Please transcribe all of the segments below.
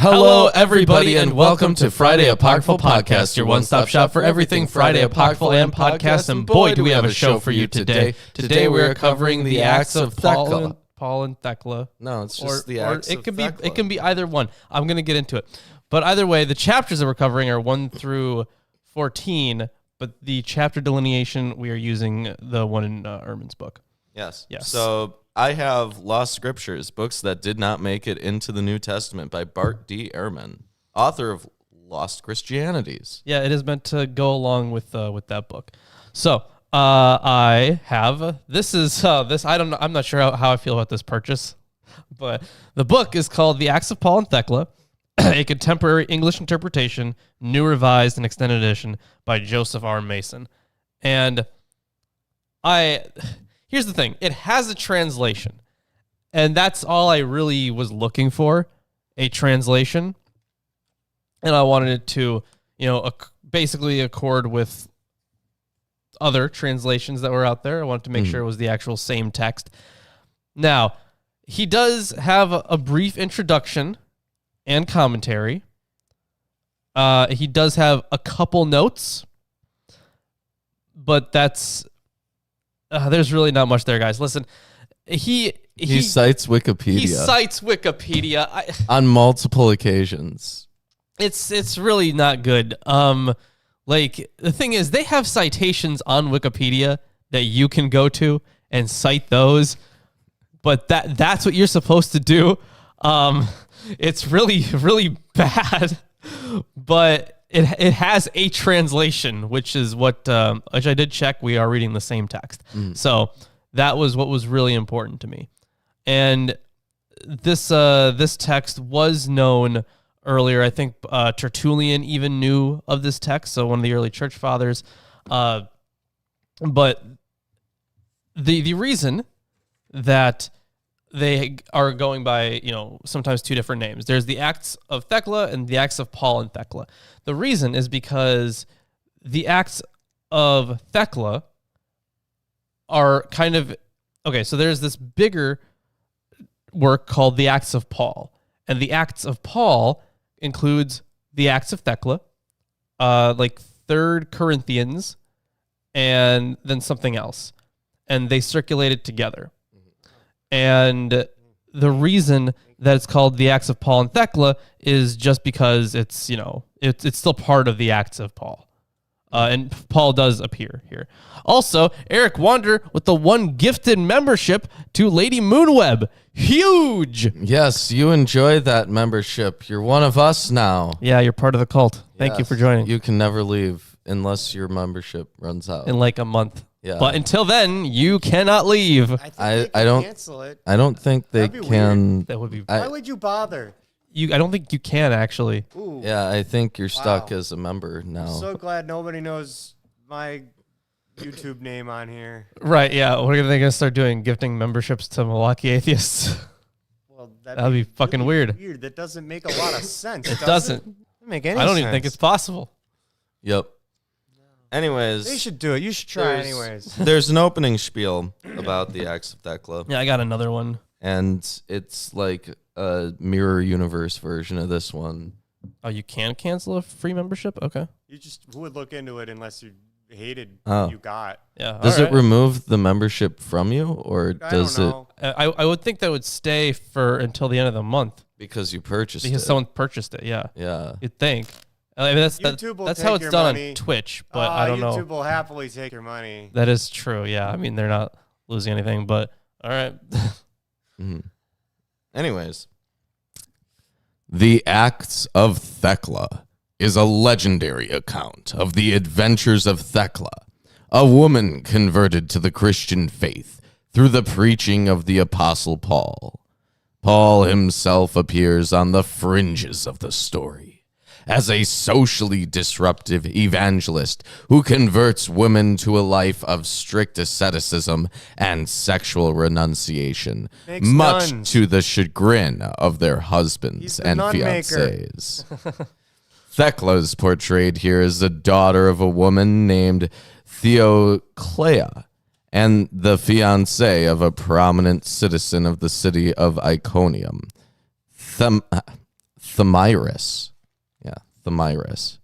Hello, everybody, and welcome to Friday Apocryphal Podcast, your one-stop shop for everything Friday Apocryphal and podcast. And boy, do we have a show for you today. Today we are covering the Acts of Thecla. Paul and Thecla. No, it's just the Acts of Thecla. It can be either one. I'm going to get into it. But either way, the chapters that we're covering are 1 through 14, but the chapter delineation, we are using the one in Ehrman's book. Yes. Yes. So I have Lost Scriptures, books that did not make it into the New Testament by Bart D. Ehrman, author of Lost Christianities. Yeah, it is meant to go along with that book. So I have this. I don't know. I'm not sure how I feel about this purchase, but the book is called The Acts of Paul and Thecla, a contemporary English interpretation, new, revised, and extended edition by Joseph R. Mason. And here's the thing. It has a translation, and that's all I really was looking for, a translation. And I wanted it to, basically accord with other translations that were out there. I wanted to make sure it was the actual same text. Now, he does have a brief introduction and commentary. He does have a couple notes, but that's... there's really not much there, guys. Listen, he cites Wikipedia. He cites Wikipedia on multiple occasions. It's really not good. Like, the thing is, they have citations on Wikipedia that you can go to and cite those, but that's what you're supposed to do. It's really, really bad, but it has a translation, which is which I did check. We are reading the same text. So that was what was really important to me. And this text was known earlier. I think Tertullian even knew of this text, so one of the early church fathers. But the reason that they are going by, sometimes two different names. There's the Acts of Thecla and the Acts of Paul and Thecla. The reason is because the Acts of Thecla are kind of... Okay, so there's this bigger work called the Acts of Paul. And the Acts of Paul includes the Acts of Thecla, like 3rd Corinthians, and then something else. And they circulated together. And the reason that it's called the Acts of Paul and Thecla is just because it's, it's still part of the Acts of Paul. And Paul does appear here. Also, Eric Wander with the 1 gifted membership to Lady Moonweb. Huge! Yes, you enjoy that membership. You're one of us now. Yeah, you're part of the cult. Thank you for joining. You can never leave unless your membership runs out. In like a month. Yeah. But until then, you cannot leave. I don't cancel it. I don't think they can. Weird. That would be. Why would you bother? I don't think you can actually. Ooh. Yeah, I think you're stuck as a member now. I'm so glad nobody knows my YouTube name on here. Right? Yeah. What are they gonna start doing? Gifting memberships to Milwaukee atheists? Well, that'd be fucking weird. That doesn't make a lot of sense. It doesn't make any sense. I don't even think it's possible. Yep. Anyways, they should do it. You should try anyways. There's an opening spiel about the Acts of Thecla. Yeah, I got another one. And it's like a mirror universe version of this one. Oh, you can cancel a free membership? Okay. Who would look into it unless you hated Oh. what you got? Yeah. Does it remove the membership from you, or does it? I would think that would stay until the end of the month. Because you purchased it. Because someone purchased it, yeah. Yeah. You'd think. I mean, that's how it's done on Twitch, but I don't know. YouTube will happily take your money. That is true, yeah. I mean, they're not losing anything, but all right. Anyways. The Acts of Thecla is a legendary account of the adventures of Thecla, a woman converted to the Christian faith through the preaching of the Apostle Paul. Paul himself appears on the fringes of the story as a socially disruptive evangelist who converts women to a life of strict asceticism and sexual renunciation, much to the chagrin of their husbands and fiancés. Thecla is portrayed here as the daughter of a woman named Thecla and the fiancé of a prominent citizen of the city of Iconium, Thamyris. Yeah, Thamyris.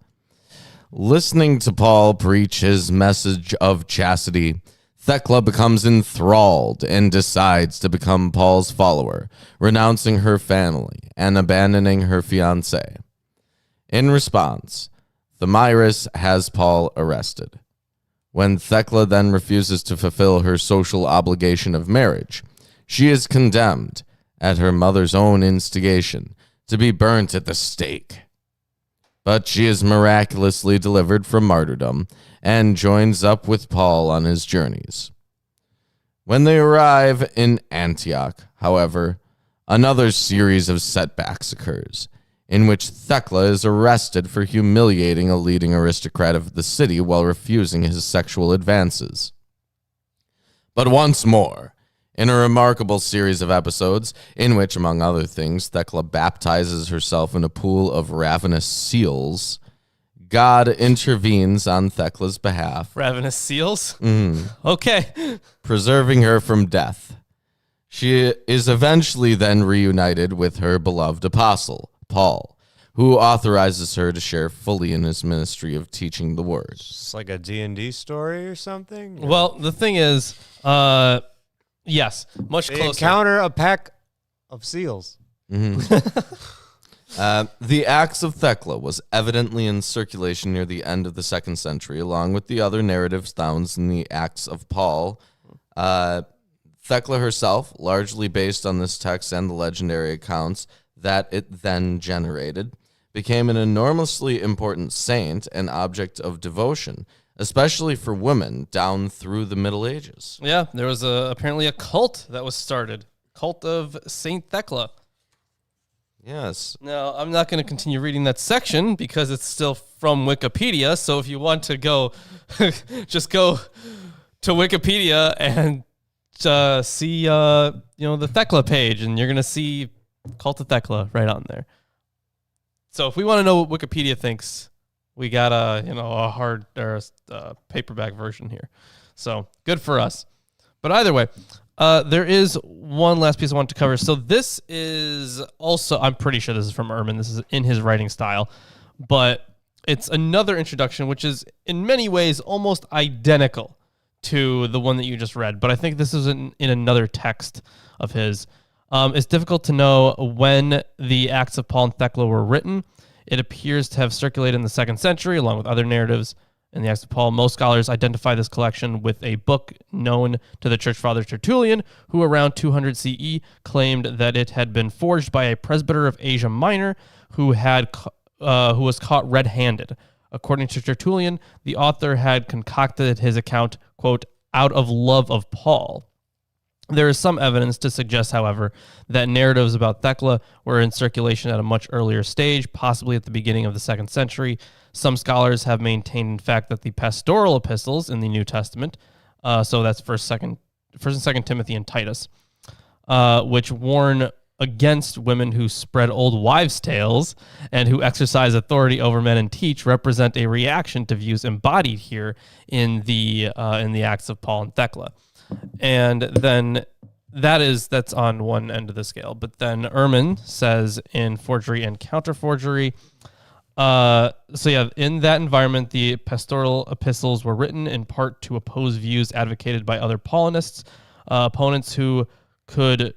Listening to Paul preach his message of chastity, Thecla becomes enthralled and decides to become Paul's follower, renouncing her family and abandoning her fiancé. In response, Thamyris has Paul arrested. When Thecla then refuses to fulfill her social obligation of marriage, she is condemned, at her mother's own instigation, to be burnt at the stake. But she is miraculously delivered from martyrdom and joins up with Paul on his journeys. When they arrive in Antioch, however, another series of setbacks occurs, in which Thecla is arrested for humiliating a leading aristocrat of the city while refusing his sexual advances. But once more, in a remarkable series of episodes, in which, among other things, Thecla baptizes herself in a pool of ravenous seals, God intervenes on Thecla's behalf. Ravenous seals? Okay. Preserving her from death. She is eventually then reunited with her beloved apostle, Paul, who authorizes her to share fully in his ministry of teaching the word. It's like a D&D story or something? Well, the thing is, yes, much They closer. encounter a pack of seals. The Acts of Thecla was evidently in circulation near the end of the 2nd century, along with the other narratives found in the Acts of Paul. Thecla herself, largely based on this text and the legendary accounts that it then generated, became an enormously important saint and object of devotion, especially for women down through the Middle Ages. Yeah, there was apparently a cult that was started. Cult of Saint Thecla. Yes. Now, I'm not going to continue reading that section because it's still from Wikipedia. So if you want to go, just go to Wikipedia and see, the Thecla page, and you're going to see Cult of Thecla right on there. So if we want to know what Wikipedia thinks, we got a hard or a paperback version here. So good for us. But either way, there is one last piece I want to cover. So this is also, I'm pretty sure this is from Ehrman. This is in his writing style, but it's another introduction, which is in many ways almost identical to the one that you just read. But I think this is in another text of his. It's difficult to know when the Acts of Paul and Thecla were written. It appears to have circulated in the 2nd century, along with other narratives in the Acts of Paul. Most scholars identify this collection with a book known to the church father Tertullian, who around 200 CE claimed that it had been forged by a presbyter of Asia Minor who was caught red-handed. According to Tertullian, the author had concocted his account, quote, out of love of Paul. There is some evidence to suggest, however, that narratives about Thecla were in circulation at a much earlier stage, possibly at the beginning of the 2nd century. Some scholars have maintained, in fact, that the pastoral epistles in the New Testament, so that's First and Second Timothy and Titus, which warn against women who spread old wives' tales and who exercise authority over men and teach, represent a reaction to views embodied here in the Acts of Paul and Thecla. And then that's on one end of the scale. But then Ehrman says in Forgery and Counterforgery, in that environment, the pastoral epistles were written in part to oppose views advocated by other Paulinists, opponents who could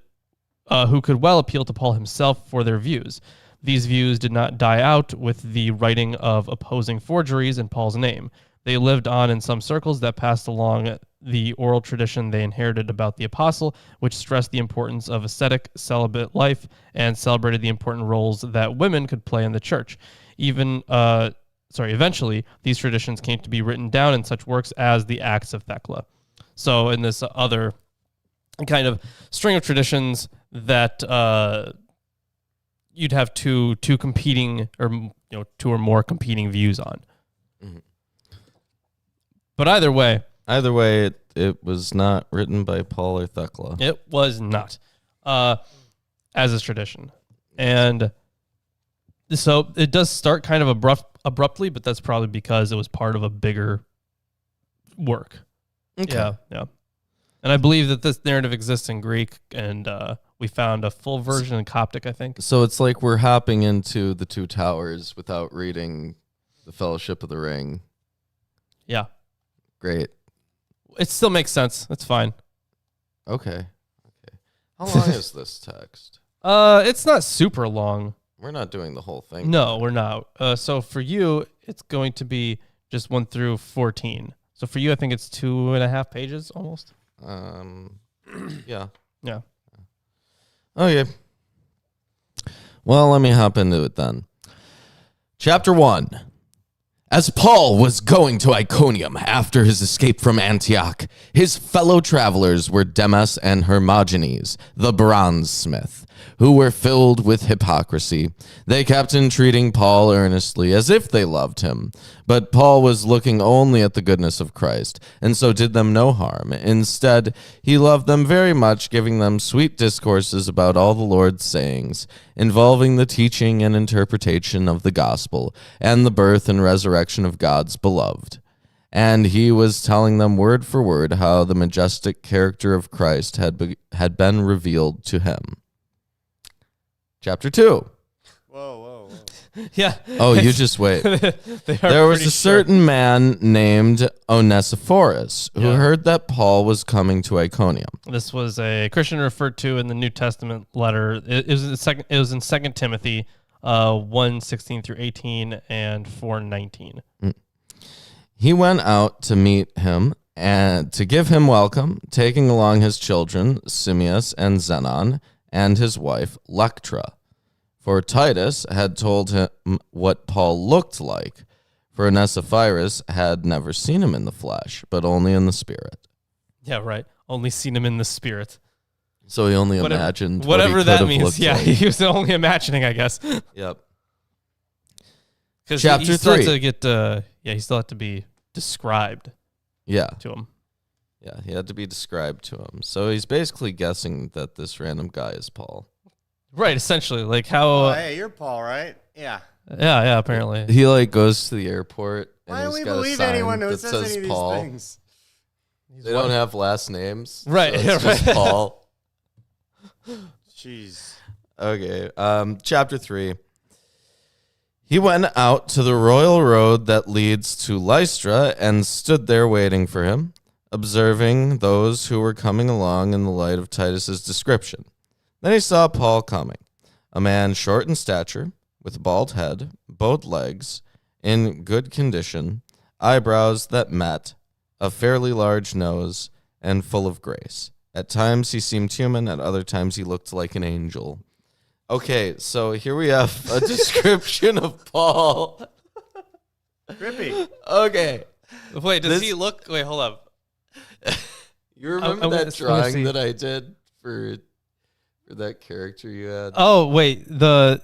well appeal to Paul himself for their views. These views did not die out with the writing of opposing forgeries in Paul's name. They lived on in some circles that passed along the oral tradition they inherited about the apostle, which stressed the importance of ascetic, celibate life and celebrated the important roles that women could play in the church. Eventually, these traditions came to be written down in such works as the Acts of Thecla. So in this other kind of string of traditions that you'd have two competing, or two or more competing views on. Mm-hmm. But either way, it was not written by Paul or Thecla. It was not, as is tradition. And so it does start kind of abruptly, but that's probably because it was part of a bigger work. Okay. Yeah. And I believe that this narrative exists in Greek, and we found a full version in Coptic, I think. So it's like we're hopping into the Two Towers without reading the Fellowship of the Ring. Yeah. Great. It still makes sense. That's fine. Okay. How long is this text? It's not super long. We're not doing the whole thing. No, we're not. So for you, it's going to be just 1 through 14. So for you, I think it's 2.5 pages almost. Yeah. Yeah. Okay. Well, let me hop into it then. Chapter 1. As Paul was going to Iconium after his escape from Antioch, his fellow travelers were Demas and Hermogenes, the bronzesmith, who were filled with hypocrisy. They kept entreating Paul earnestly, as if they loved him. But Paul was looking only at the goodness of Christ, and so did them no harm. Instead, he loved them very much, giving them sweet discourses about all the Lord's sayings, involving the teaching and interpretation of the gospel, and the birth and resurrection of God's beloved. And he was telling them word for word how the majestic character of Christ had been revealed to him. Chapter 2. Whoa. Yeah. Oh, you just wait. There was a certain man named Onesiphorus who heard that Paul was coming to Iconium. This was a Christian referred to in the New Testament letter. It was in 2 Timothy 1:16 through 18 and 4:19. He went out to meet him and to give him welcome, taking along his children, Simeus and Zenon, and his wife, Lectra. For Titus had told him what Paul looked like, for Onesiphorus had never seen him in the flesh, but only in the spirit. Yeah, right. Only seen him in the spirit. So he only imagined whatever what he that could have means. looked Yeah, like. he was only imagining, I guess. Yep. Because Chapter he still 3. had to get, he still had to be described Yeah. to him. Yeah, he had to be described to him. So he's basically guessing that this random guy is Paul. Right, essentially, like how. Hey, you're Paul, right? Yeah. Yeah, apparently. He like goes to the airport and Why do he's we got a believe sign anyone who that says says any of these Paul. things? They don't have last names, Right, So it's yeah, just right. Paul. Jeez. Okay, chapter 3. He went out to the royal road that leads to Lystra and stood there waiting for him, observing those who were coming along in the light of Titus's description. Then he saw Paul coming, a man short in stature, with a bald head, bowed legs, in good condition, eyebrows that met, a fairly large nose, and full of grace. At times he seemed human, at other times he looked like an angel. Okay, so here we have a description of Paul. Trippy. Okay. Wait, does This- he look? Wait, hold up. You remember I wanna that see. drawing that I did for that character you had? Oh, wait, the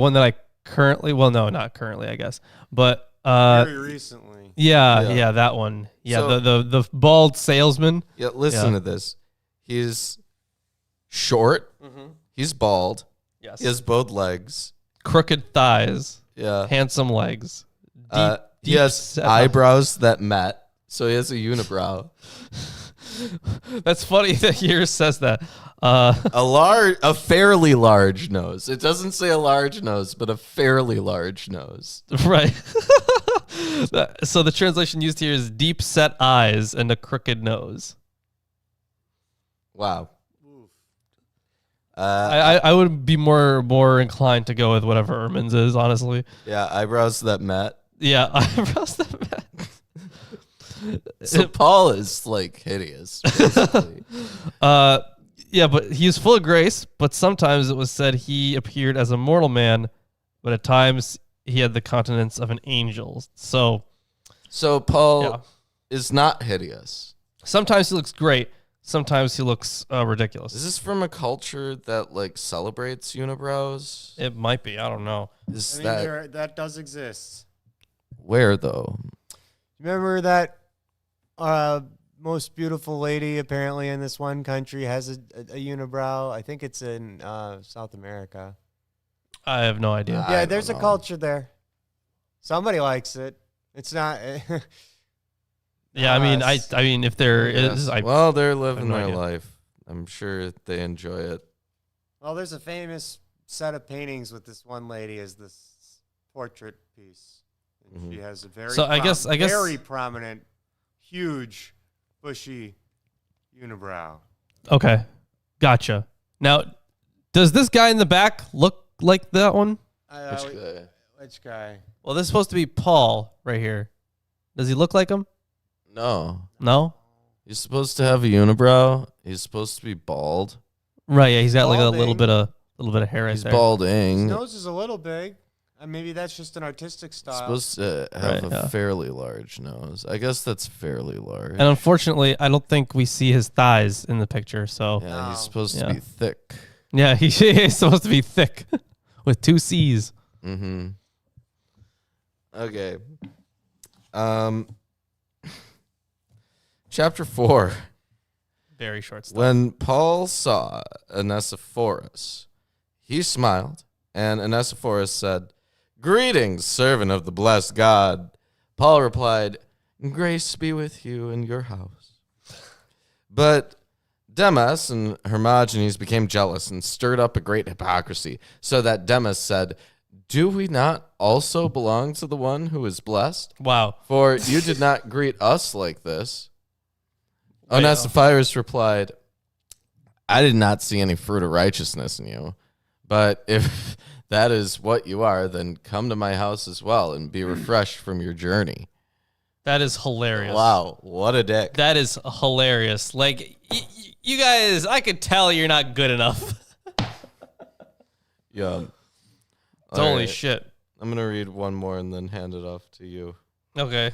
one that I currently, well, no, not currently, I guess, but Very recently. yeah, that one. Yeah, So- the bald salesman. Yeah, listen Yeah. to this. He's short. He's bald. Yes. He has both legs. Crooked thighs, Yeah. handsome legs. He has set- eyebrows that met. So he has a unibrow. That's funny that yours says that. A fairly large nose. It doesn't say a large nose, but a fairly large nose. Right. So the translation used here is deep set eyes and a crooked nose. Wow. I would be more inclined to go with whatever Ermin's is, honestly. Yeah, eyebrows that met. Yeah, eyebrows that met. So Paul is like hideous, basically. Yeah, but he was full of grace, but sometimes it was said he appeared as a mortal man, but at times he had the countenance of an angel. So Paul yeah. is not hideous. Sometimes he looks great, sometimes he looks ridiculous. Is this from a culture that like celebrates unibrows? It might be, I don't know. Is I that mean, that does exist. where though? Remember that most beautiful lady apparently in this one country has a unibrow? I think it's in South America. I have no idea. I Yeah, don't there's a know. culture there. Somebody likes it. It's not. Yeah, I mean, Yes. I mean, if there is, Well, they're living no their idea. life. I'm sure they enjoy it. Well, there's a famous set of paintings with this one lady as this portrait piece. And she has a very So I guess- very prominent, huge, bushy unibrow. Okay, gotcha. Now, does this guy in the back look like that one? Which guy? Well, this is supposed to be Paul right here. Does he look like him? No. No. He's supposed to have a unibrow. He's supposed to be bald. Right. Yeah, he's got like a little Balding. bit of hair right He's there. His balding. nose is a little big. Maybe that's just an artistic He's style. supposed to have Right, a yeah. fairly large nose. I guess that's fairly large. And unfortunately, I don't think we see his thighs in the picture. So Yeah, he's No. supposed Yeah. to be thick. yeah, he's supposed to be thick with 2 C's. Mm-hmm. Okay. Chapter 4. Very short stuff. When Paul saw Onesiphorus, he smiled, and Onesiphorus said, "Greetings, servant of the blessed God." Paul replied, "Grace be with you and your house." But Demas and Hermogenes became jealous and stirred up a great hypocrisy, so that Demas said, "Do we not also belong to the one who is blessed? Wow. For you did not greet us like this." Wait, Onesiphorus replied, "I did not see any fruit of righteousness in you. But if that is what you are, then come to my house as well and be refreshed from your journey." That is hilarious. Wow, what a dick. That is hilarious. Like, you guys, I could tell you're not good enough. Yeah. Holy shit. I'm going to read one more and then hand it off to you. Okay.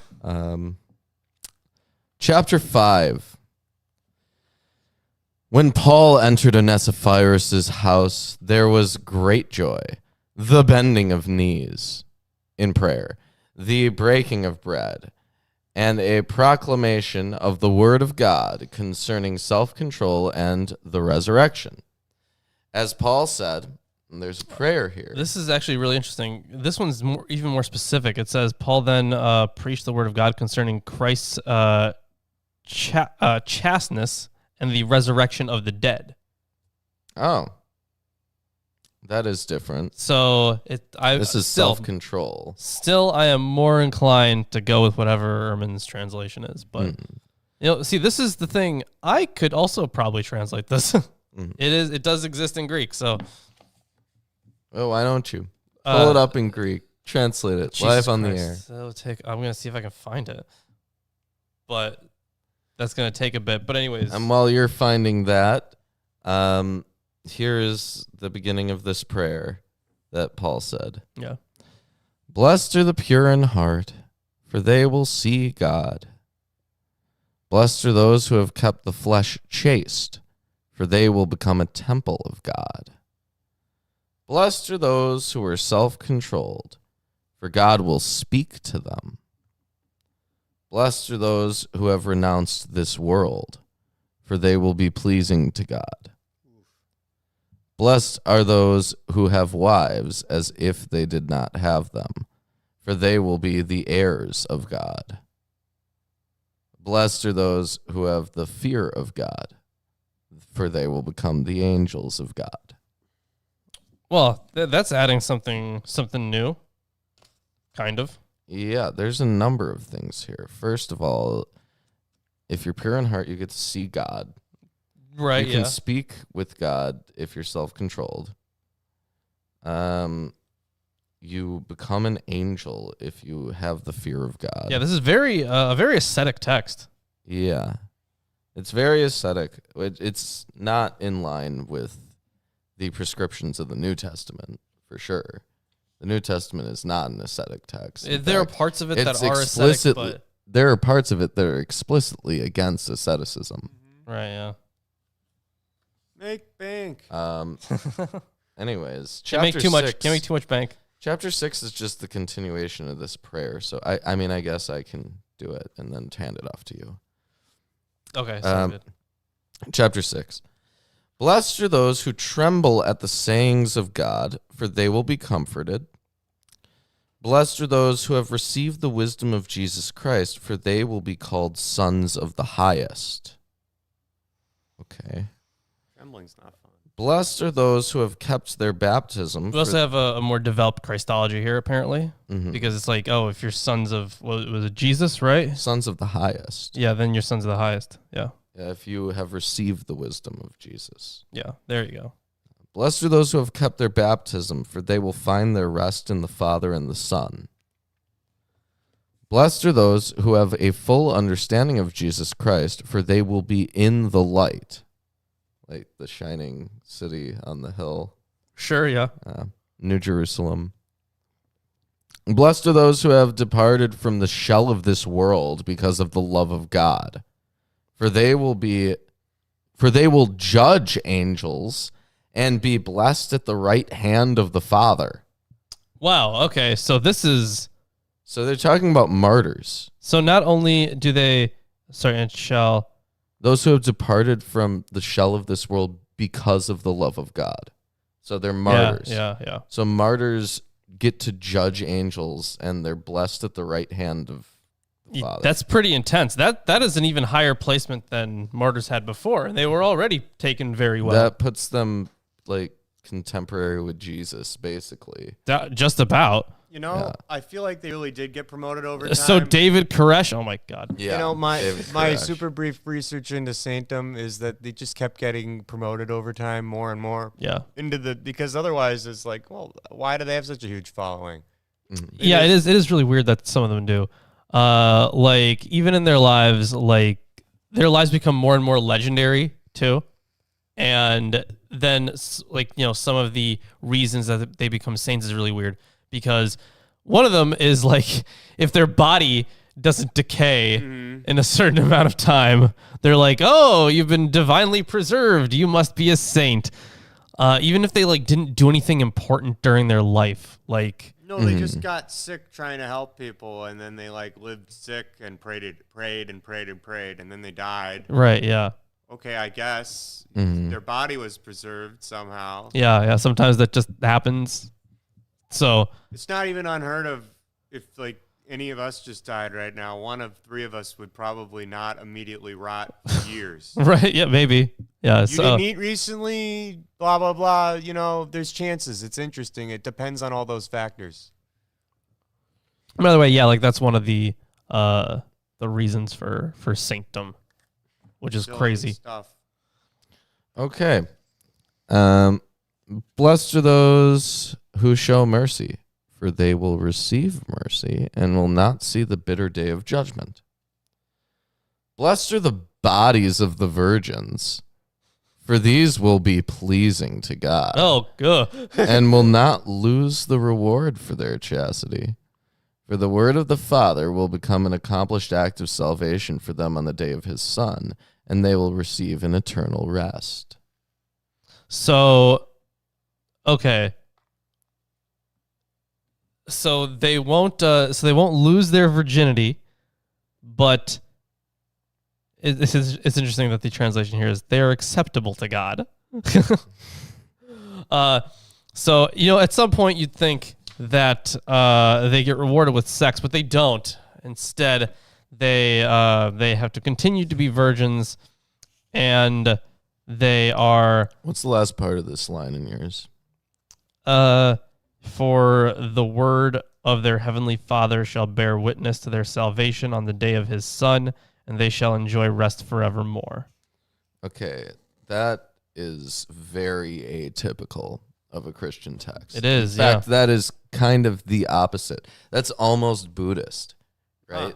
Chapter 5. When Paul entered Onesiphorus' house, there was great joy, the bending of knees in prayer, the breaking of bread, and a proclamation of the word of God concerning self-control and the resurrection. As Paul said, and there's a prayer here. This is actually really interesting. This one's even more specific. It says, Paul then preached the word of God concerning Christ's chasteness and the resurrection of the dead. Oh. That is different. So This is self-control. Still, I am more inclined to go with whatever Ehrman's translation is. But see, this is the thing. I could also probably translate this. It does exist in Greek. So, Oh, why don't you? Pull it up in Greek. Translate it live Jesus on Christ. the air. I'm gonna see if I can find it, but that's gonna take a bit. But anyways, And while you're finding that, here is the beginning of this prayer that Paul said. yeah. Blessed are the pure in heart, for they will see God. Blessed are those who have kept the flesh chaste, for they will become a temple of God. Blessed are those who are self-controlled, for God will speak to them. Blessed are those who have renounced this world, for they will be pleasing to God. Blessed are those who have wives as if they did not have them, for they will be the heirs of God. Blessed are those who have the fear of God, for they will become the angels of God. Well, that's adding something new, kind of. Yeah, there's a number of things here. First of all, if you're pure in heart, you get to see God. Right. You can speak with God if you're self-controlled. You become an angel if you have the fear of God. Yeah. This is very a very ascetic text. Yeah. It's very ascetic. It's not in line with the prescriptions of the New Testament, for sure. The New Testament is not an ascetic text. In There are fact, parts of it that it's are ascetic, but there are parts of it that are explicitly against asceticism. right. Yeah. Make bank. Anyways, Can't make too much. Can't make too much bank. Chapter 6 is just the continuation of this prayer. So I mean, I guess I can do it and then hand it off to you. Okay. Sounds good. Chapter 6. Blessed are those who tremble at the sayings of God, for they will be comforted. Blessed are those who have received the wisdom of Jesus Christ, for they will be called sons of the highest. Okay. Trembling's not fun. Blessed are those who have kept their baptism. We also have a more developed Christology here, apparently, Mhm. because it's like, oh, if you're sons of, was it Jesus, right? Sons of the highest. Yeah, then you're sons of the highest. Yeah, Yeah, if you have received the wisdom of Jesus. yeah, there you go. Blessed are those who have kept their baptism, for they will find their rest in the Father and the Son. Blessed are those who have a full understanding of Jesus Christ, for they will be in the light, like the shining city on the hill, Sure, yeah. New Jerusalem. Blessed are those who have departed from the shell of this world because of the love of God, for they will judge angels and be blessed at the right hand of the Father. Wow, okay, so So they're talking about martyrs. so not only do they, and shall, Those who have departed from the shell of this world because of the love of God. So they're martyrs. Yeah. So martyrs get to judge angels, and they're blessed at the right hand of the Father. That's pretty intense. That is an even higher placement than martyrs had before, and they were already taken very well. That puts them like contemporary with Jesus, basically. Just about. You know, Yeah. I feel like they really did get promoted over time. So David Koresh, oh my God. Yeah. You know, my David my Koresh. super brief research into saintdom is that they just kept getting promoted over time more and more Yeah. because otherwise it's like, well, why do they have such a huge following? Yeah, it is really weird that some of them do. Like even in their lives, like their lives become more and more legendary too. And then like, you know, some of the reasons that they become saints is really weird because one of them is like if their body doesn't decay in a certain amount of time, they're like, "Oh, you've been divinely preserved. You must be a saint." Even if they like didn't do anything important during their life, like No, they just got sick trying to help people, and then they like lived sick and prayed, and then they died. right, yeah. Okay, I guess their body was preserved somehow. Yeah, sometimes that just happens. So, It's not even unheard of if like any of us just died right now. One of three of us would probably not immediately rot for years. right, yeah, maybe. Yeah, You so didn't eat recently, blah, blah, blah. You know, there's chances. It's interesting. It depends on all those factors. by the way, yeah, like that's one of the reasons for sanctum, which is Silly crazy. stuff. Okay. Blessed are those who show mercy, for they will receive mercy and will not see the bitter day of judgment. Blessed are the bodies of the virgins, for these will be pleasing to God, Oh, good. and will not lose the reward for their chastity. For the word of the Father will become an accomplished act of salvation for them on the day of his Son, and they will receive an eternal rest. So, okay. So they won't lose their virginity, but it's interesting that the translation here is they are acceptable to God. So, you know, at some point you'd think that they get rewarded with sex, but they don't. Instead, they have to continue to be virgins, and they are What's the last part of this line in yours? for the word of their heavenly Father shall bear witness to their salvation on the day of his Son, and they shall enjoy rest forevermore. Okay, that is very atypical of a Christian text. It is, In fact, that is kind of the opposite. That's almost Buddhist, right?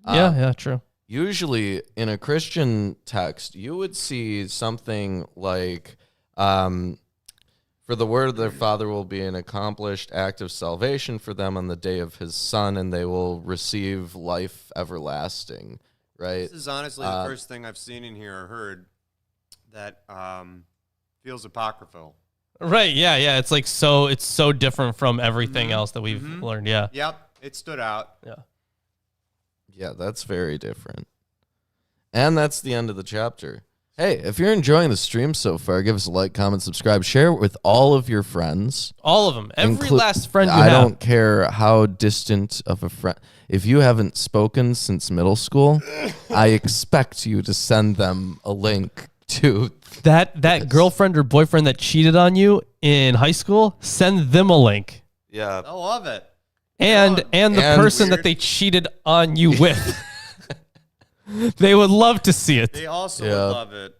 Yeah, true. Usually in a Christian text, you would see something like, for the word of their Father will be an accomplished act of salvation for them on the day of his Son, and they will receive life everlasting, right? This is honestly the first thing I've seen in here or heard that feels apocryphal. Right, yeah. It's like it's so different from everything else that we've learned. Yeah. Yep, it stood out. Yeah. Yeah, that's very different. And that's the end of the chapter. Hey, if you're enjoying the stream so far, give us a like, comment, subscribe, share it with all of your friends. All of them. Every last friend you I have. don't care how distant of a friend. If you haven't spoken since middle school, I expect you to send them a link to That girlfriend or boyfriend that cheated on you in high school, send them a link. Yeah. I love it. And the person that they cheated on you with. They would love to see it. They also would love it.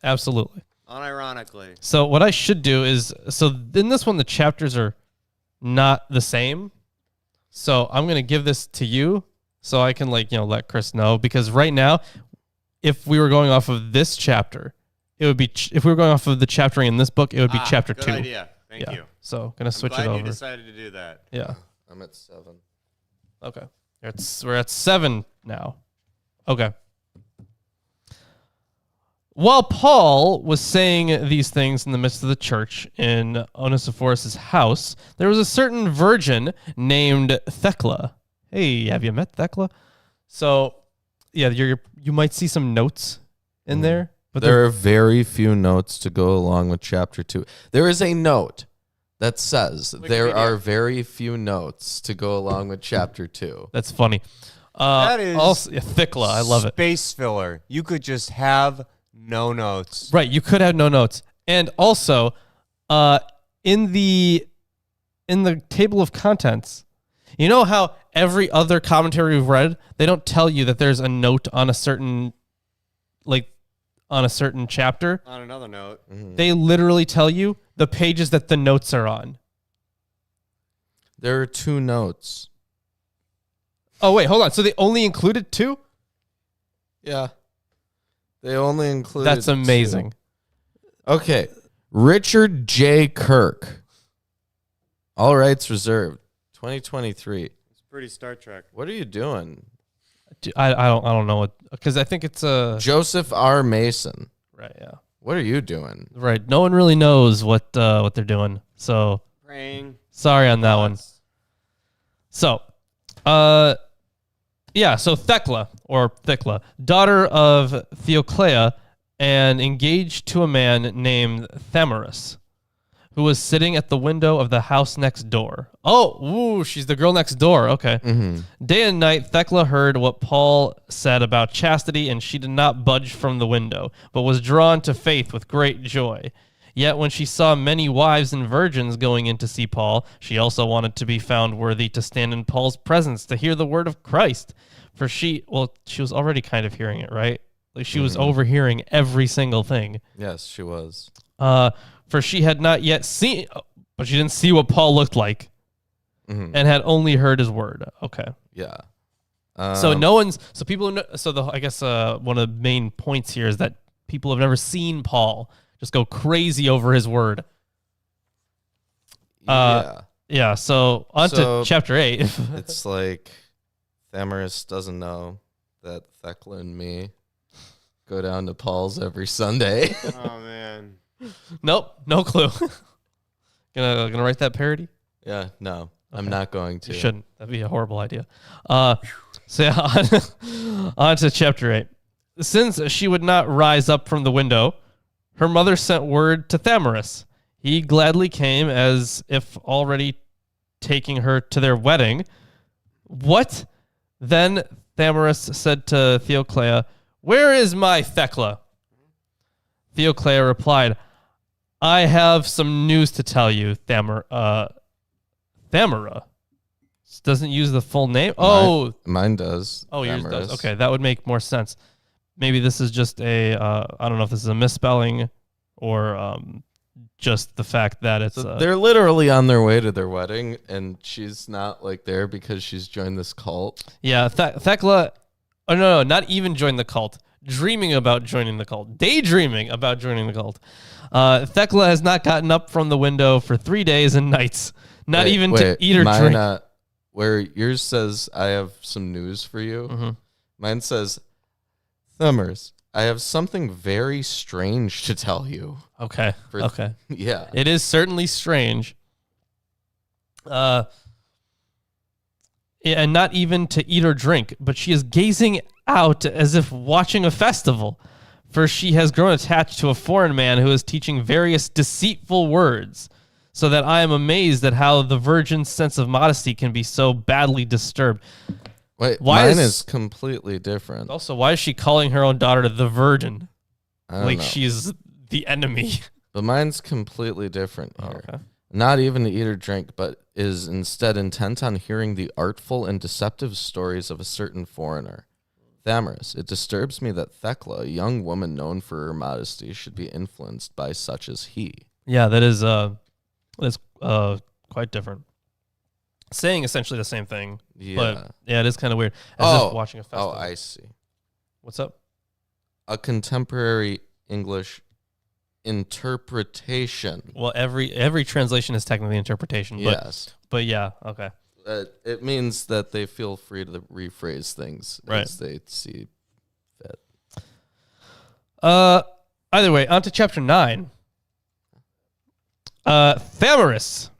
Absolutely. Unironically. So what I should do is, so in this one, the chapters are not the same. So I'm going to give this to you so I can let Chris know, because right now, if we were going off of this chapter, it would be, if we were going off of the chaptering in this book, it would be chapter 2. Good idea. Thank you. So going to switch I'm it glad over. you decided to do that. Yeah. I'm at 7. Okay. We're at 7 now. Okay. While Paul was saying these things in the midst of the church in Onesiphorus' house, there was a certain virgin named Thecla. Hey, have you met Thecla? So, yeah, you might see some notes in there. But There are very few notes to go along with chapter 2. There is a note that says there are very few notes to go along with chapter 2. That's funny. That is also, Thecla. I love it. Space filler. You could just have no notes. Right, you could have no notes. And also, in the table of contents, you know how every other commentary we've read, they don't tell you that there's a note on a certain chapter. On another note. They literally tell you the pages that the notes are on. There are 2 notes. Oh, wait, hold on. So they only included 2? Yeah. They only included That's amazing. 2. Okay. Richard J. Kirk. All rights reserved. 2023. It's pretty Star Trek. What are you doing? I don't know what, because I think it's a Joseph R. Mason. right. Yeah, What are you doing? right. No one really knows what they're doing. So Praying. sorry on that one. So, yeah. So Thecla, daughter of Thecla, and engaged to a man named Thamaris, who was sitting at the window of the house next door. Oh, she's the girl next door. Okay. Day and night, Thecla heard what Paul said about chastity, and she did not budge from the window, but was drawn to faith with great joy. Yet when she saw many wives and virgins going in to see Paul, she also wanted to be found worthy to stand in Paul's presence to hear the word of Christ. For she was already kind of hearing it, right? Like she was overhearing every single thing. Yes, she was. For she had not yet seen, but she didn't see what Paul looked like, and had only heard his word. Okay. Yeah. So people, I guess one of the main points here is that people have never seen Paul just go crazy over his word. Yeah. Yeah, so on to chapter 8. It's like Thamaris doesn't know that Thecla and me go down to Paul's every Sunday. Oh, man. Nope, no clue. Gonna write that parody? Yeah, no, I'm not going to. You shouldn't. That'd be a horrible idea. So yeah, on to chapter 8. Since she would not rise up from the window, her mother sent word to Thamaris. He gladly came, as if already taking her to their wedding. What? Then Thamaris said to Thecla, "Where is my Thecla?" Thecla replied, "I have some news to tell you, Thamara." Doesn't use the full name. Mine does. Oh, yours does. Okay, that would make more sense. Maybe this is just I don't know if this is a misspelling or just the fact that it's... they're literally on their way to their wedding, and she's not there because she's joined this cult. Yeah, Thecla... Oh, no, not even joined the cult. Dreaming about joining the cult. Daydreaming about joining the cult. Thecla has not gotten up from the window for 3 days and nights. Not even to eat or drink. Where yours says, "I have some news for you." Mine says, "Thumbers, I have something very strange to tell you." Okay. Okay. Yeah. It is certainly strange. And not even to eat or drink, but she is gazing out as if watching a festival. for she has grown attached to a foreign man who is teaching various deceitful words, so that I am amazed at how the virgin's sense of modesty can be so badly disturbed. Wait, Why mine is- is completely different. Also, why is she calling her own daughter the virgin? I don't Like know. she's the enemy. But mine's completely different here. Okay. Not even to eat or drink, but is instead intent on hearing the artful and deceptive stories of a certain foreigner. Thamaris, it disturbs me that Thecla, a young woman known for her modesty, should be influenced by such as he. Yeah, that's quite different. Saying essentially the same thing, Yeah. but yeah, it is kind of weird. As if watching a festival. Oh, I see. What's up? A contemporary English interpretation. Well, every translation is technically interpretation, but Yes. but yeah, okay. It means that they feel free to rephrase things Right. as they see fit. Either way, on to chapter 9. Thamaris.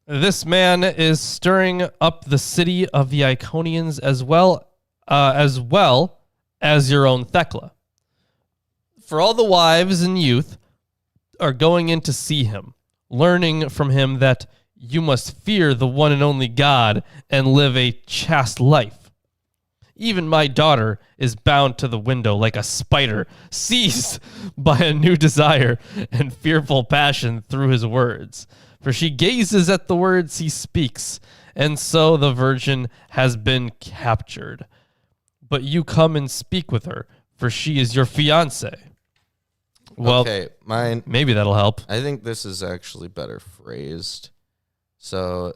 This man is stirring up the city of the Iconians as well as your own Thecla. For all the wives and youth are going in to see him, learning from him that you must fear the one and only God and live a chaste life. Even my daughter is bound to the window like a spider, seized by a new desire and fearful passion through his words. For she gazes at the words he speaks, and so the virgin has been captured. But you come and speak with her, for she is your fiancé. Well, Okay, mine. maybe that'll help. I think this is actually better phrased. So,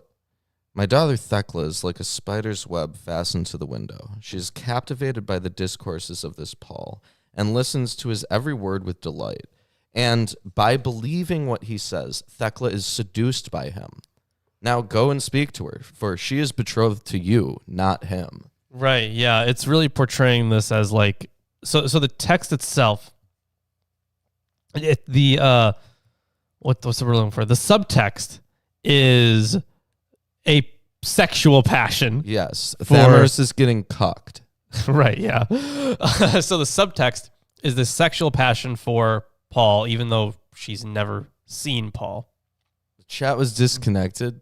my daughter Thecla is like a spider's web fastened to the window. She is captivated by the discourses of this Paul and listens to his every word with delight. And by believing what he says, Thecla is seduced by him. Now go and speak to her, for she is betrothed to you, not him. Right, yeah. It's really portraying this as like so the text itself, what's the word I'm looking for? The subtext is a sexual passion. Yes, For- Thamaris is getting cucked. Right, yeah. So the subtext is this sexual passion for Paul, even though she's never seen Paul. The chat was disconnected,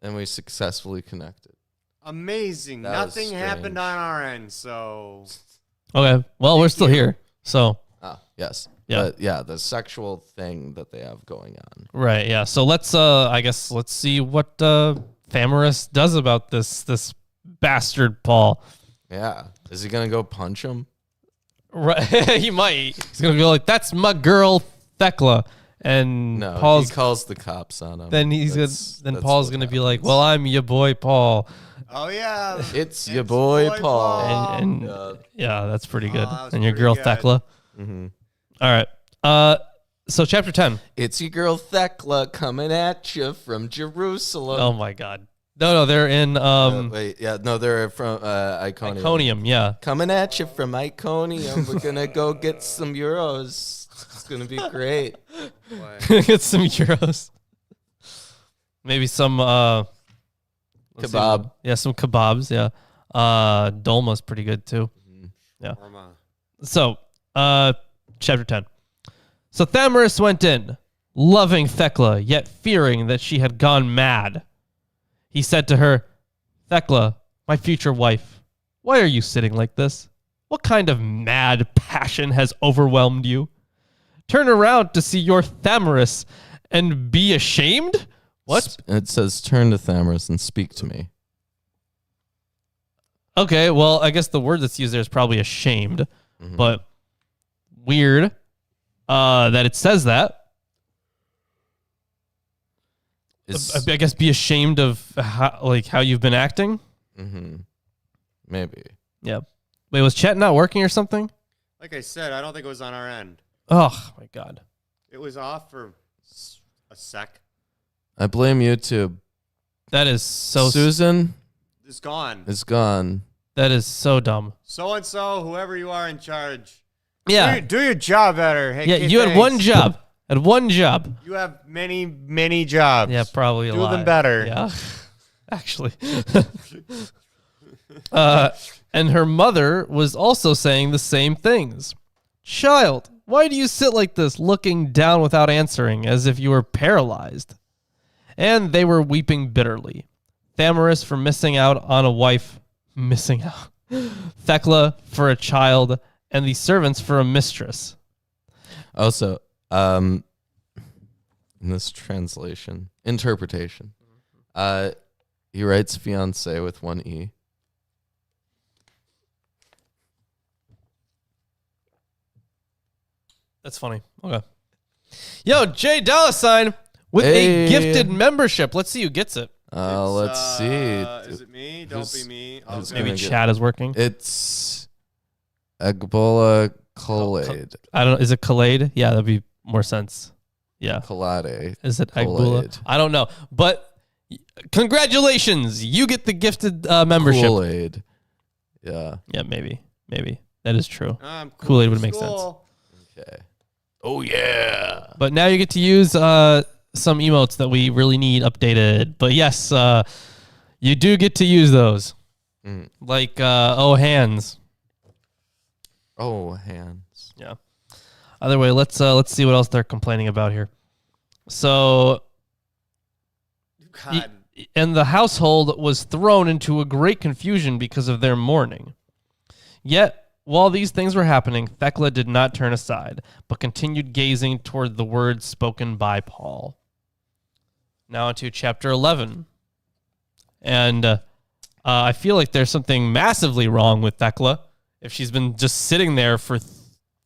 and we successfully connected. Amazing. That was Nothing strange. happened on our end, so Okay, well, we're still here. So, Ah, yes. Yeah. But yeah, the sexual thing that they have going on. right, yeah. So let's see what Thamaris does about this bastard Paul. Yeah. Is he going to go punch him? Right, he might. He's gonna go like, "That's my girl, Thecla," and No, Paul's. he calls the cops on him. Then That's Paul's what gonna be like, happens. "Well, I'm your boy, Paul," oh yeah. It's your boy, Paul. and Yeah. yeah, that's pretty good. that was And your pretty girl good. Thecla. Mm-hmm. All right. So chapter 10. It's your girl Thecla coming at you from Jerusalem. Oh my God. No, they're in They're from Iconium. Iconium. Yeah. Coming at you from Iconium. We're gonna go get some euros. It's gonna be great. Get some euros. Maybe some let's see. Kebab. Yeah, some kebabs. Yeah. Dolma's pretty good too. Yeah. So, chapter 10. So Thamaris went in, loving Thecla, yet fearing that she had gone mad. He said to her, "Thecla, my future wife, why are you sitting like this? What kind of mad passion has overwhelmed you? Turn around to see your Thamaris and be ashamed?" What? It says, "Turn to Thamaris and speak to me." Okay, well, I guess the word that's used there is probably ashamed, but weird that it says that. I guess be ashamed of how you've been acting. Maybe. Yeah. Wait, was chat not working or something? Like I said, I don't think it was on our end. Oh my God. It was off for a sec. I blame YouTube. That is so. Susan It's gone. is gone. That is so dumb. So and so, whoever you are in charge. Yeah. Do your job better. Hey, Yeah. kid, You had thanks. one job. Had one job. You have many jobs. Yeah, probably a Do lot. them better. Yeah. Actually. And her mother was also saying the same things. Child, why do you sit like this, looking down without answering, as if you were paralyzed? And they were weeping bitterly. Thamaris for missing out on a wife, Thecla for a child, and the servants for a mistress. Also, in this interpretation, he writes fiance with one E. That's funny. Okay. Yo, Jay Dollar with Hey. a gifted membership. Let's see who gets it. Let's see. Is it me? Don't be me. who's Maybe gonna get- chat is working. It's Agbola Collade. I don't know. Is it Khalid? Yeah, that'd be more sense. Yeah. Collade. Is it Khalid. Agbula? I don't know. But congratulations. You get the gifted membership. Kool-Aid. Yeah. Yeah, maybe. That is true. I'm cool Kool-Aid at would make school. Okay. Oh, yeah. But now you get to use some emotes that we really need updated. But yes, you do get to use those. Mm. Like, oh, hands. Oh, hands. Yeah. Either way, let's see what else they're complaining about here. So, God. and the household was thrown into a great confusion because of their mourning. Yet, while these things were happening, Thecla did not turn aside, but continued gazing toward the words spoken by Paul. Now into chapter 11. And I feel like there's something massively wrong with Thecla if she's been just sitting there for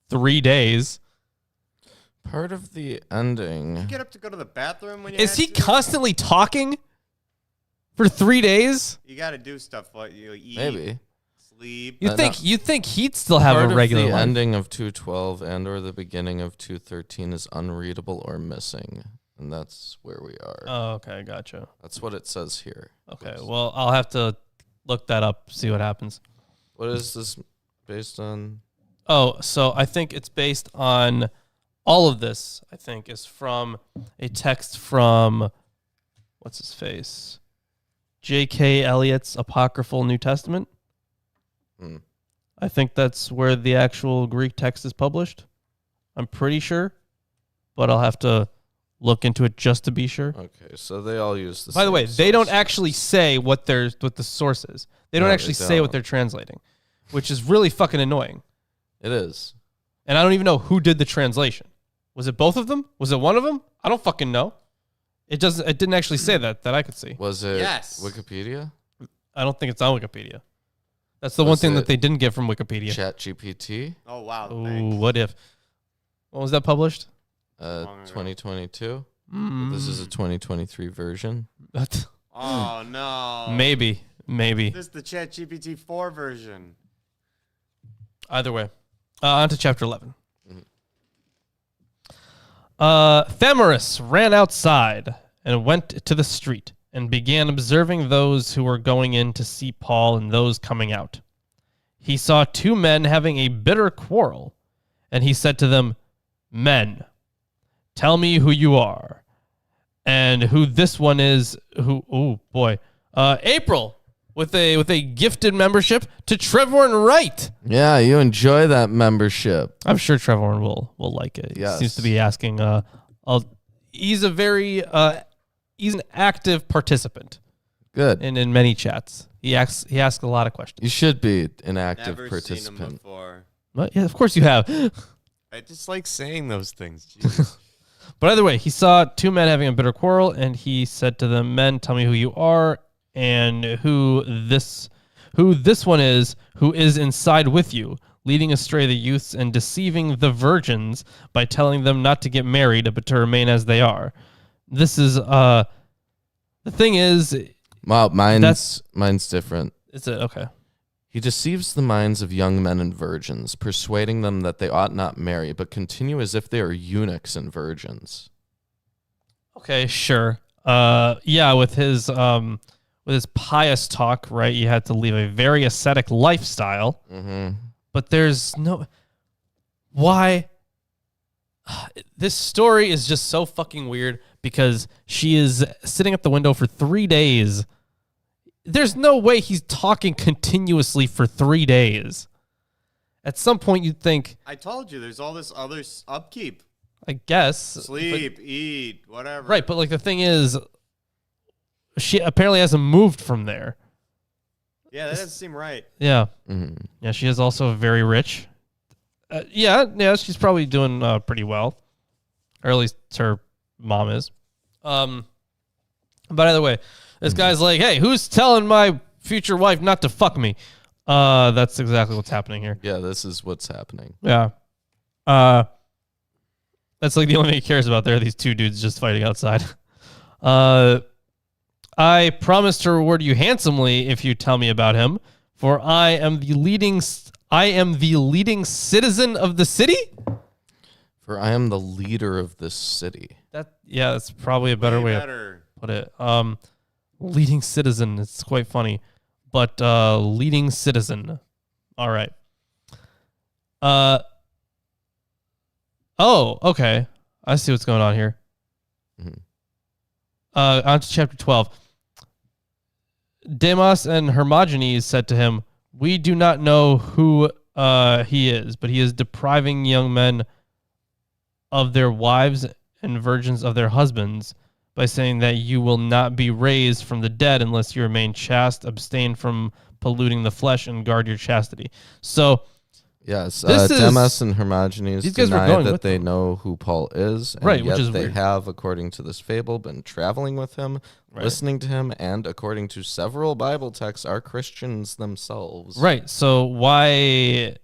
3 days. Part of the ending. Did you get up to go to the bathroom when you Is had he to? constantly talking for 3 days? You got to do stuff like you eat, Maybe. sleep. You No. think he'd still have Part a regular of the life? ending of 212 and or the beginning of 213 is unreadable or missing. And that's where we are. Oh, okay, gotcha. That's what it says here. Okay, Oops. well, I'll have to look that up, see what happens. What is this based on? Oh, so I think it's based on all of this, I think, is from a text from, what's his face? J.K. Elliott's Apocryphal New Testament. Hmm. I think that's where the actual Greek text is published. I'm pretty sure, but I'll have to look into it just to be sure. Okay, so they all use the By the same way, they don't source. actually say what the source is. They don't No, actually they say what don't. they're translating, which is really fucking annoying. It is. And I don't even know who did the translation. Was it both of them? Was it one of them? I don't fucking know. It didn't actually say that I could see. Was it Yes. Wikipedia? I don't think it's on Wikipedia. That's the Was one thing it that they didn't get from Wikipedia. ChatGPT? Oh, wow. Ooh, Thanks. what if? When was that published? Long ago. 2022? Mm. This is a 2023 version. Oh, no. Maybe. This is the ChatGPT 4 version. Either way. On to chapter 11. Mhm. Thamaris ran outside and went to the street and began observing those who were going in to see Paul and those coming out. He saw 2 men having a bitter quarrel, and he said to them, "Men, tell me who you are, and who this one is who." Oh boy, April with a gifted membership to Trevor and Wright. Yeah, you enjoy that membership. I'm sure Trevor will like it. Yes. He seems to be asking. He's a very he's an active participant Good. in many chats. He asks a lot of questions. You should be an active Never seen participant. them before. But yeah, of course you have. I just like saying those things. Jeez. But either way, he saw 2 men having a bitter quarrel, and he said to them, "Men, tell me who you are, and who this one is who is inside with you, leading astray the youths and deceiving the virgins by telling them not to get married, but to remain as they are." This is the thing is, Wow, mine's different. is it okay? He deceives the minds of young men and virgins, persuading them that they ought not marry, but continue as if they are eunuchs and virgins. Okay, sure. Yeah, with his pious talk, right? You had to leave a very ascetic lifestyle, Mm-hmm. but there's no why. This story is just so fucking weird because she is sitting at the window for 3 days. There's no way he's talking continuously for 3 days. at some point you'd think, I told you, there's all this other upkeep. I guess. Sleep, eat, whatever. Right, but like the thing is, she apparently hasn't moved from there. Yeah, that doesn't seem right. Yeah. Mhm. Yeah, she is also very rich. Yeah, she's probably doing pretty well. Or at least her mom is. But either way, this guy's like, hey, who's telling my future wife not to fuck me? That's exactly what's happening here. Yeah, this is what's happening. Yeah. That's like the only thing he cares about there. These two dudes just fighting outside. I promise to reward you handsomely if you tell me about him, for I am the leading citizen of the city. For I am the leader of this city. That's probably a better way to put it. Leading citizen. It's quite funny, but leading citizen. All right. Oh, okay. I see what's going on here. Mhm. On to chapter 12. Demas and Hermogenes said to him, we do not know who he is, but he is depriving young men of their wives and virgins of their husbands by saying that you will not be raised from the dead unless you remain chaste, abstain from polluting the flesh, and guard your chastity. So, yes, this is- Demas and Hermogenes these guys were deny going that with they them. know who Paul is, and Right, yet which is they weird. have, according to this fable, been traveling with him, Right. listening to him, and according to several Bible texts, are Christians themselves. right. So why?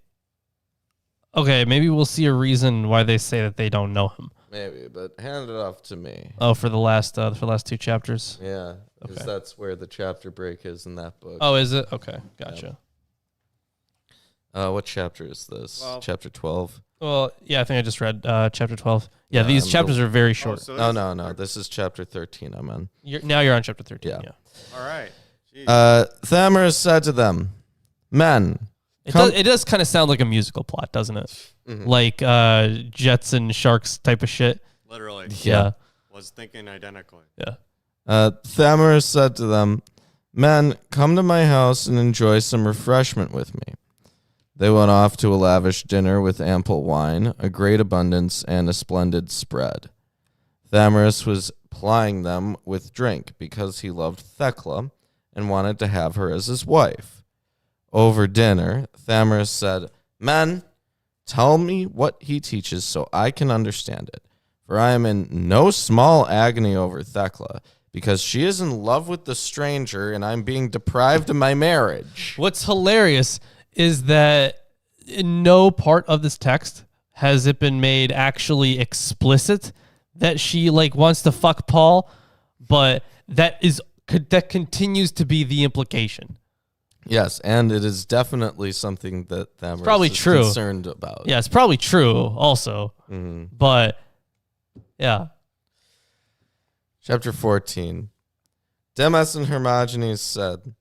Okay, maybe we'll see a reason why they say that they don't know him. Maybe, but hand it off to me. Oh, for the last two chapters. Yeah, because Okay. that's where the chapter break is in that book. Oh, is it? Okay, gotcha. What chapter is this? 12. Chapter 12? Well, yeah, I think I just read chapter 12. Yeah, Yeah, these I'm chapters are very short. No. This is chapter 13 I'm in. Now you're on chapter 13. Yeah. Yeah. All right. Jeez. Thamar said to them, men. It does kind of sound like a musical plot, doesn't it? Mhm. Like Jets and Sharks type of shit. Literally. Yeah. Was thinking identically. Yeah. Thamar said to them, men, come to my house and enjoy some refreshment with me. They went off to a lavish dinner with ample wine, a great abundance, and a splendid spread. Thamar was plying them with drink because he loved Thecla and wanted to have her as his wife. Over dinner, Thamar said, men, tell me what he teaches so I can understand it. For I am in no small agony over Thecla, because she is in love with the stranger and I'm being deprived of my marriage. What's hilarious is that in no part of this text has it been made actually explicit that she like wants to fuck Paul, but that continues to be the implication. Yes, and it is definitely something that Thamar probably is true. concerned about. Yeah, it's probably true also, Mhm. but yeah. Chapter 14. Demas and Hermogenes said,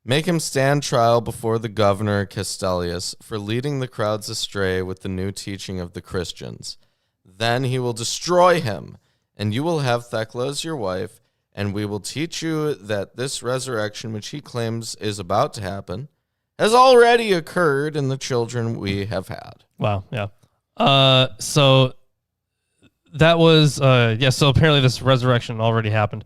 make him stand trial before the governor Castellius for leading the crowds astray with the new teaching of the Christians. Then he will destroy him, and you will have Thecla as your wife, and we will teach you that this resurrection which he claims is about to happen has already occurred in the children we have had. Wow. Yeah. So that was so apparently this resurrection already happened.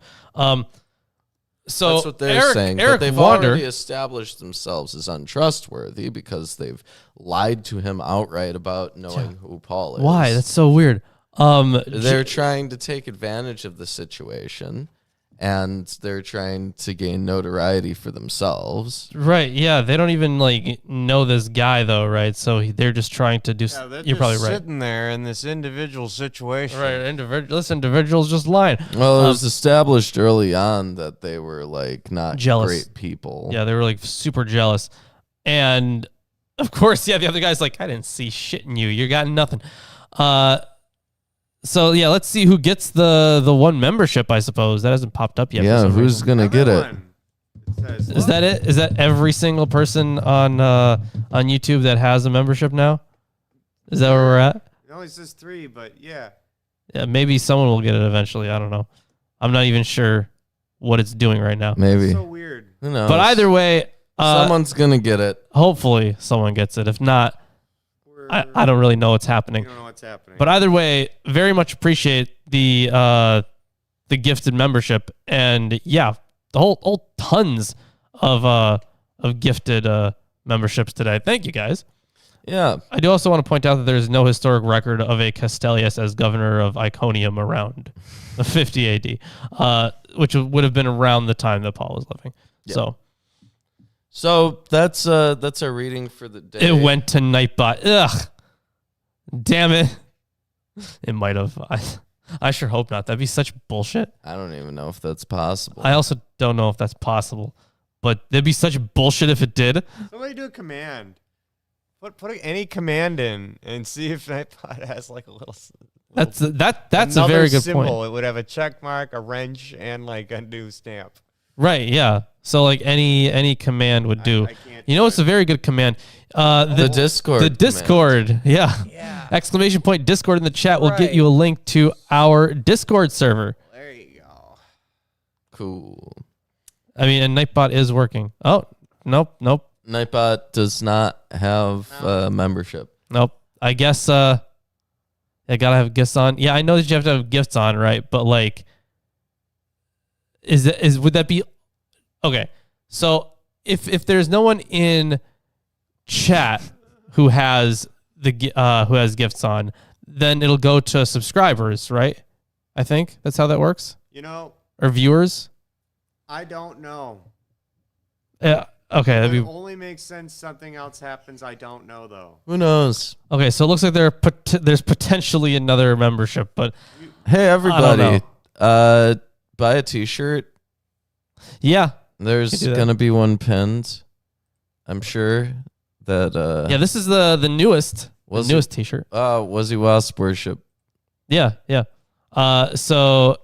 So that's what they're saying. Eric but they've Wander, already established themselves as untrustworthy because they've lied to him outright about knowing who Paul is. why? That's so weird. They're trying to take advantage of the situation, and they're trying to gain notoriety for themselves. Right, yeah, they don't even like know this guy though, right? So they're just trying to do. Yeah, they're you're just probably right. sitting there in this individual situation. Right, this individual's just lying. Well, it was established early on that they were like not Jealous. great people. Yeah, they were like super jealous, and of course, yeah, the other guy's like, I didn't see shit in you. You got nothing. So yeah, let's see who gets the one membership. I suppose that hasn't popped up yet. Yeah, for some who's reason. gonna get it? Everyone. It says, Is that it? Is that every single person on YouTube that has a membership now? Is that where we're at? It only says 3, but yeah. Yeah, maybe someone will get it eventually. I don't know. I'm not even sure what it's doing right now. Maybe. So weird. Who knows? But either way, someone's gonna get it. hopefully someone gets it. If not, I don't really know what's happening. You don't know what's happening. But either way, very much appreciate the gifted membership, and yeah, the whole tons of gifted memberships today. Thank you guys. Yeah. I do also want to point out that there is no historic record of a Castellius as governor of Iconium around 50 AD, which would have been around the time that Paul was living. Yeah. So that's our reading for the day. It went to Nightbot. Ugh. Damn it. It might have. I sure hope not. That'd be such bullshit. I don't even know if that's possible. I also don't know if that's possible, but that'd be such bullshit if it did. Somebody do a command. Put any command in and see if Nightbot has like a little. That's a very good symbol. point. It would have a check mark, a wrench, and like a new stamp. Right, yeah. So like any command would do. I can't You know, it's a very good command. the Discord. The Discord, yeah. Exclamation point Discord in the chat will get you a link to our Discord server. There you go. Cool. I mean, and Nightbot is working. Oh, nope. Nightbot does not have membership. Nope. I guess I gotta have gifts on. Yeah, I know that you have to have gifts on, right? But like, would that be okay? So if there's no one in chat who has gifts on, then it'll go to subscribers, right? I think that's how that works. You know, Or viewers. I don't know. Yeah. Okay. That'd It be only makes sense. Something else happens. I don't know though. Who knows? okay. So it looks like there's potentially another membership, but Hey, everybody. I Buy a T-shirt. yeah. There's do that. going to be one pinned. I'm sure that... Yeah. This is the newest Was the newest T-shirt. Wuzzy Wasp Worship. Yeah. So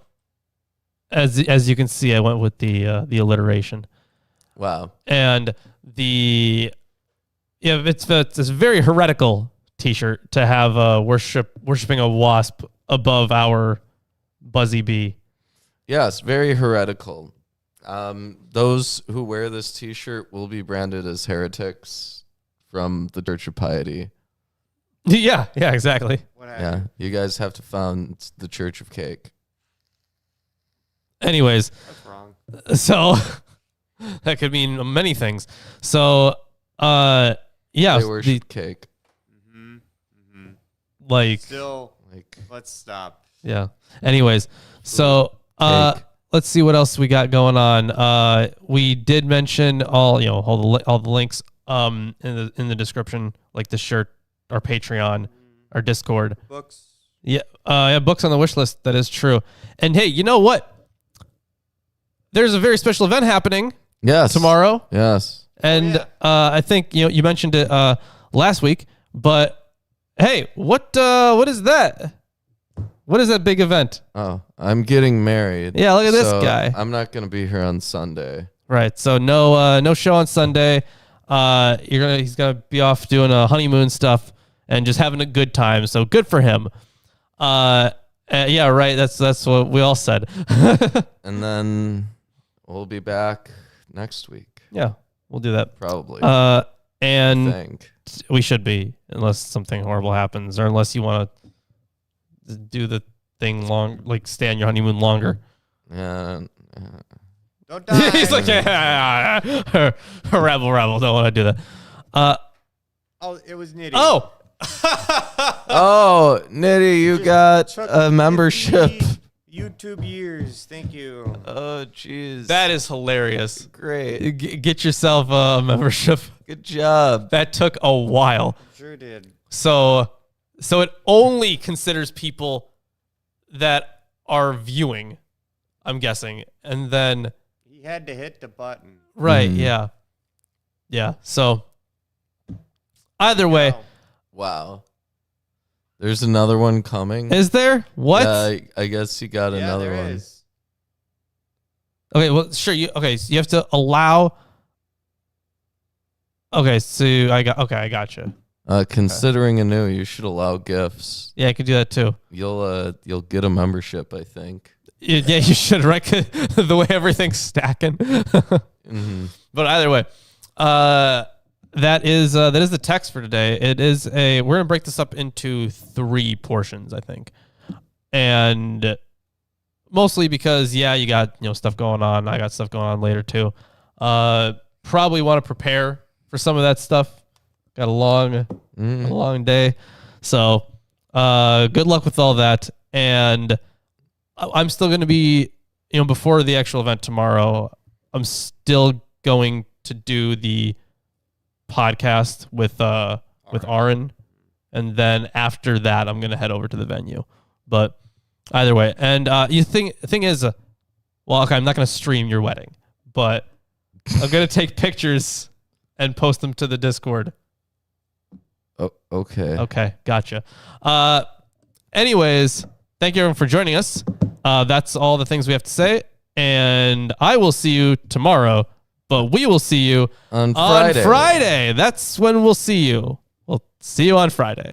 as you can see, I went with the alliteration. Wow. And it's a very heretical T-shirt to have worshiping a wasp above our Buzzy Bee. Yes, very heretical. Those who wear this T-shirt will be branded as heretics from the Church of Piety. Yeah, exactly. What happened? Yeah, you guys have to found the Church of Cake. Anyways, That's wrong. so that could mean many things. So, yeah, They worship cake. like, Still, Like, let's stop. yeah. Anyways, so Cake. let's see what else we got going on. We did mention all the links in the description, like the shirt, our Patreon, our Discord. Books. Yeah, books on the wish list. That is true. And hey, you know what? There's a very special event happening yes. tomorrow. Yes. And I think you mentioned it last week, but hey, what is that? What is that big event? Oh, I'm getting married. Yeah, look at this so guy. I'm not going to be here on Sunday. Right. So no show on Sunday. He's gonna be off doing a honeymoon stuff and just having a good time. So good for him. Yeah, right. That's what we all said. And then we'll be back next week, Yeah, we'll do that. probably. I And think. we should be, unless something horrible happens, or unless you want to do the thing like stay on your honeymoon longer. Yeah. Don't die. He's like, yeah, rebel, don't want to do that. Oh, it was Nitty. Oh, Oh, Nitty, you got Took a membership. 50 YouTube years. Thank you. Oh, jeez. that is hilarious. great. Get yourself a membership. Good job. That took a while. Sure did. So it only considers people that are viewing, I'm guessing. And then, He had to hit the button. right, yeah. So either way, Oh, Wow. There's another one coming. is there? What? Yeah, I guess you got yeah, another there one. is. Okay, well, sure. So you have to allow. Okay, so I got you. Considering anew, you should allow gifts. Yeah, I could do that too. You'll get a membership, I think. Yeah, you should, right? The way everything's stacking. Mm-hmm. But either way, that is the text for today. We're gonna break this up into 3 portions, I think, and mostly because you got stuff going on. I got stuff going on later too. Probably want to prepare for some of that stuff. Got a long day, so good luck with all that. And I'm still gonna be before the actual event tomorrow. I'm still going to do the podcast with Aaron, and then after that I'm gonna head over to the venue. But either way, and thing is, well, okay, I'm not gonna stream your wedding, but I'm gonna take pictures and post them to the Discord. Oh, okay. Okay, gotcha. Anyways, thank you everyone for joining us. That's all the things we have to say, and I will see you tomorrow. But we will see you on Friday. That's when we'll see you. We'll see you on Friday.